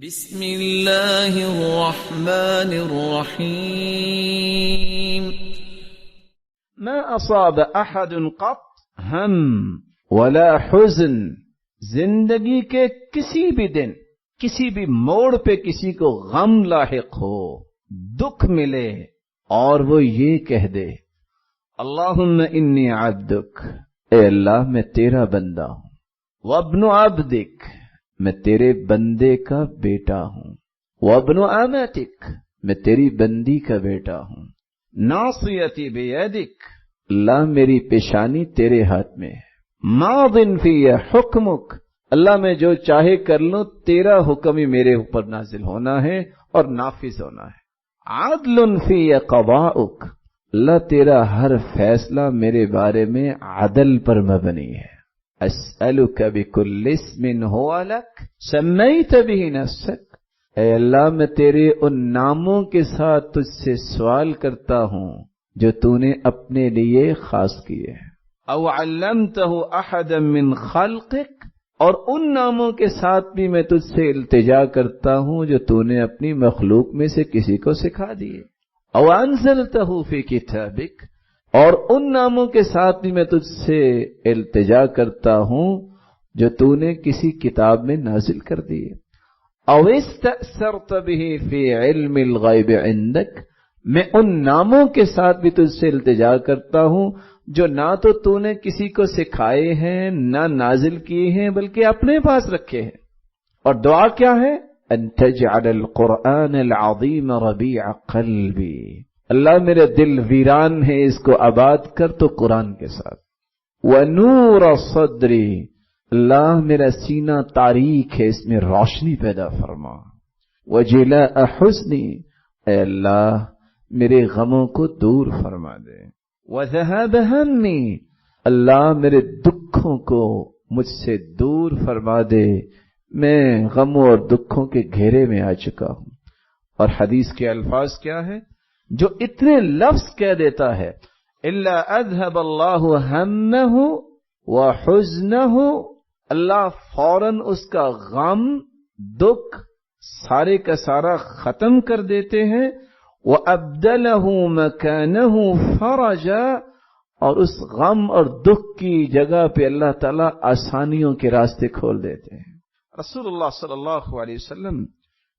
بسم اللہ الرحمن الرحیم ما اصاب احد قط ہم ولا حزن، زندگی کے کسی بھی دن کسی بھی موڑ پہ کسی کو غم لاحق ہو، دکھ ملے اور وہ یہ کہہ دے اللہم انی عبدک، اے اللہ میں تیرا بندہ ہوں، وابن عبدک، میں تیرے بندے کا بیٹا ہوں، وابن امتک، میں تیری بندی کا بیٹا ہوں، ناصیتی بیدک، اللہ میری پیشانی تیرے ہاتھ میں ہے، ماض فی حکمک، اللہ میں جو چاہے کر لوں تیرا حکم ہی میرے اوپر نازل ہونا ہے اور نافذ ہونا ہے، عدل فی قضاؤک، اللہ تیرا ہر فیصلہ میرے بارے میں عدل پر مبنی ہے، اسألک بکل اسم هو لک سمیت به نفسک، اے اللہ میں تیرے ان ناموں کے ساتھ تجھ سے سوال کرتا ہوں جو تو نے اپنے لیے خاص کیے ہیں، او علمتہ احدا من خلقک، اور ان ناموں کے ساتھ بھی میں تجھ سے التجا کرتا ہوں جو تو نے اپنی مخلوق میں سے کسی کو سکھا دیے، او انزلتہ فی کتابک، اور ان ناموں کے ساتھ بھی میں تجھ سے التجا کرتا ہوں جو تو نے کسی کتاب میں نازل کر دیے، او استأثرت به فی علم الغیب عندک، میں ان ناموں کے ساتھ بھی تجھ سے التجا کرتا ہوں جو نہ تو نے کسی کو سکھائے ہیں نہ نازل کیے ہیں بلکہ اپنے پاس رکھے ہیں، اور دعا کیا ہے ان تجعل القرآن العظیم ربیع قلبی، اللہ میرے دل ویران ہے اس کو آباد کر تو قرآن کے ساتھ، وَنُورَ صَدْرِي، اللہ میرا سینہ تاریک ہے اس میں روشنی پیدا فرما، وَجِلَاءَ حُزْنِي، اے اللہ میرے غموں کو دور فرما دے، وَذَهَابَ هَمِّي، اللہ میرے دکھوں کو مجھ سے دور فرما دے، میں غموں اور دکھوں کے گھیرے میں آ چکا ہوں۔ اور حدیث کے الفاظ کیا ہے؟ جو اتنے لفظ کہہ دیتا ہے الا اذهب اللہ ہمہ وحزنہ، اللہ فوراً اس کا غم دکھ سارے کا سارا ختم کر دیتے ہیں، وابدلہ مکانہ فرجا، اور اس غم اور دکھ کی جگہ پہ اللہ تعالیٰ آسانیوں کے راستے کھول دیتے ہیں۔ رسول اللہ صلی اللہ علیہ وسلم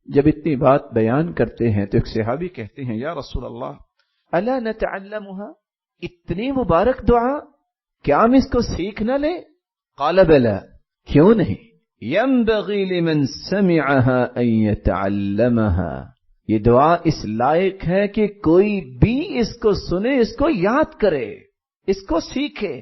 جب اتنی بات بیان کرتے ہیں تو ایک صحابی کہتے ہیں یا رسول اللہ الا نتعلمها، اتنی مبارک دعا کیا ہم اس کو سیکھ نہ لیں؟ قال بلا، کیوں نہیں، ينبغي لمن سمعها ان يتعلمها، یہ دعا اس لائق ہے کہ کوئی بھی اس کو سنے، اس کو یاد کرے، اس کو سیکھے۔